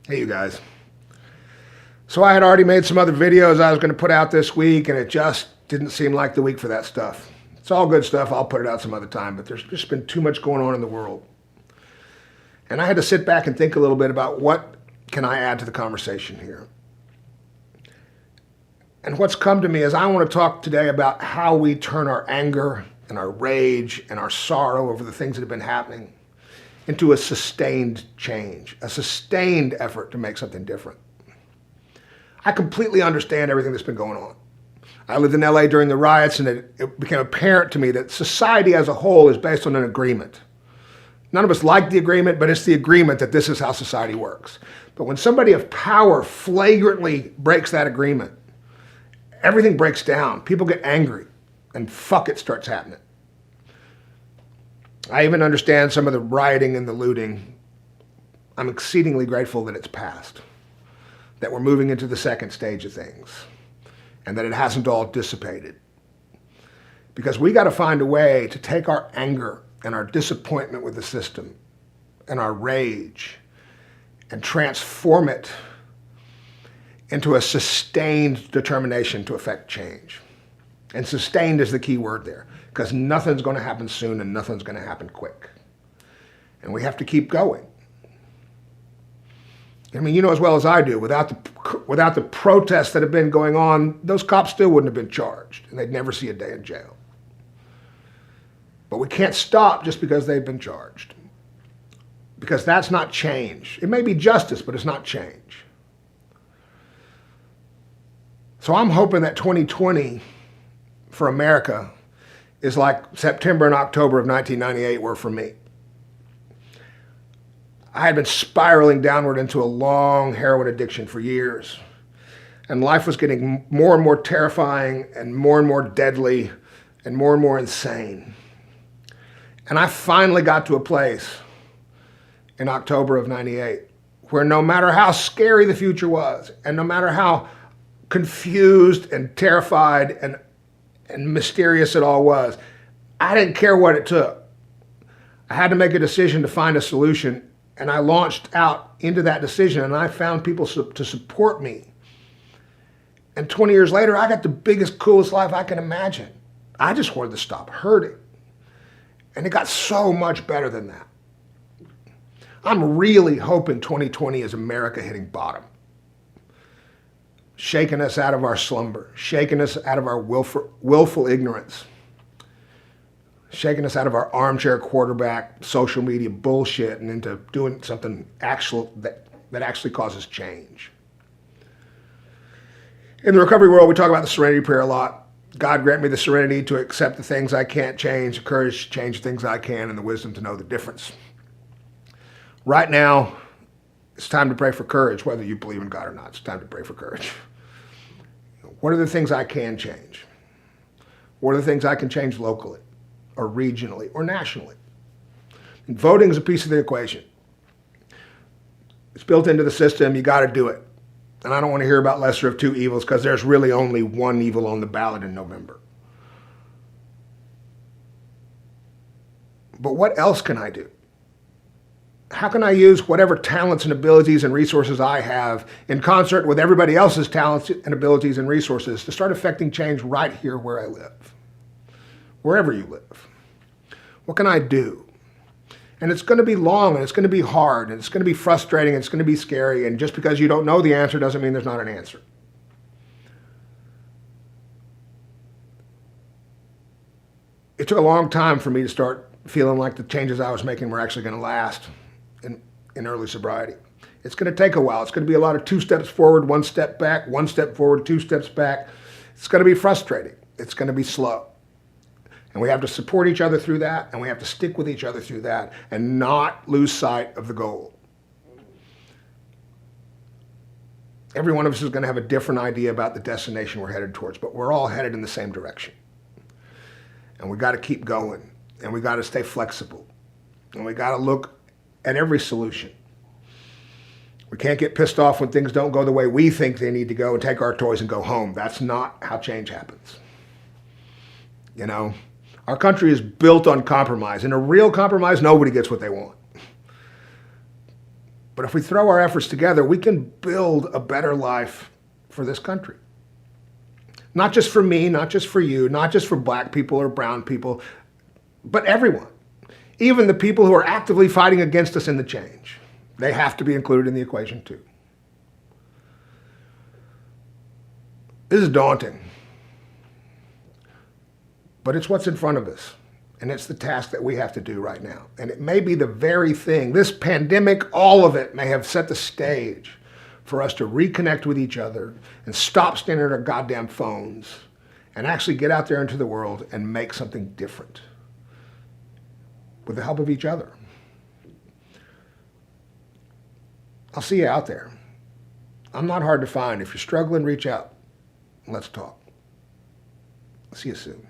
Hey, you guys. So I had already made some other videos I was going to put out this week, and it just didn't seem like the week for that stuff. It's all good stuff. I'll put it out some other time, but there's just been too much going on in the world. And I had to sit back and think a little bit about what can I add to the conversation here. And what's come to me is I want to talk today about how we turn our anger and our rage and our sorrow over the things that have been happening into a sustained change, a sustained effort to make something different. I completely understand everything that's been going on. I lived in LA during the riots, and it became apparent to me that society as a whole is based on an agreement. None of us like the agreement, but it's the agreement that this is how society works. But when somebody of power flagrantly breaks that agreement, everything breaks down. People get angry, and fuck it starts happening. I even understand some of the rioting and the looting. I'm exceedingly grateful that it's passed, that we're moving into the second stage of things, and that it hasn't all dissipated. Because we got to find a way to take our anger and our disappointment with the system and our rage and transform it into a sustained determination to effect change. And sustained is the key word there, because nothing's going to happen soon and nothing's going to happen quick. And we have to keep going. I mean, you know as well as I do, without the protests that have been going on, those cops still wouldn't have been charged, and they'd never see a day in jail. But we can't stop just because they've been charged, because that's not change. It may be justice, but it's not change. So I'm hoping that 2020 for America is like September and October of 1998 were for me. I had been spiraling downward into a long heroin addiction for years, and life was getting more and more terrifying and more deadly and more insane. And I finally got to a place in October of 98 where no matter how scary the future was, and no matter how confused and terrified and mysterious it all was, I didn't care what it took. I had to make a decision to find a solution, and I launched out into that decision, and I found people to support me. And 20 years later, I got the biggest, coolest life I can imagine. I just wanted to stop hurting. And it got so much better than that. I'm really hoping 2020 is America hitting bottom, shaking us out of our slumber, shaking us out of our willful ignorance, shaking us out of our armchair quarterback social media bullshit and into doing something actual that actually causes change. In the recovery world, we talk about the Serenity Prayer a lot. God grant me the serenity to accept the things I can't change, the courage to change the things I can, and the wisdom to know the difference. Right now, it's time to pray for courage, whether you believe in God or not. It's time to pray for courage. What are the things I can change? What are the things I can change locally or regionally or nationally? And voting is a piece of the equation. It's built into the system. You got to do it. And I don't want to hear about lesser of two evils, because there's really only one evil on the ballot in November. But what else can I do? How can I use whatever talents and abilities and resources I have in concert with everybody else's talents and abilities and resources to start affecting change right here where I live, wherever you live? What can I do? And it's going to be long, and it's going to be hard, and it's going to be frustrating, and it's going to be scary, and just because you don't know the answer doesn't mean there's not an answer. It took a long time for me to start feeling like the changes I was making were actually going to last in early sobriety. It's going to take a while. It's going to be a lot of 2 steps forward, 1 step back, 1 step forward, 2 steps back. It's going to be frustrating. It's going to be slow. And we have to support each other through that, and we have to stick with each other through that, and not lose sight of the goal. Every one of us is going to have a different idea about the destination we're headed towards, but we're all headed in the same direction. And we got to keep going, and we got to stay flexible, and we got to look at every solution. We can't get pissed off when things don't go the way we think they need to go and take our toys and go home. That's not how change happens. You know? Our country is built on compromise. In a real compromise, nobody gets what they want. But if we throw our efforts together, we can build a better life for this country. Not just for me, not just for you, not just for black people or brown people, but everyone. Even the people who are actively fighting against us in the change. They have to be included in the equation too. This is daunting. But it's what's in front of us. And it's the task that we have to do right now. And it may be the very thing, this pandemic, all of it may have set the stage for us to reconnect with each other and stop standing at our goddamn phones and actually get out there into the world and make something different with the help of each other. I'll see you out there. I'm not hard to find. If you're struggling, reach out. Let's talk. See you soon.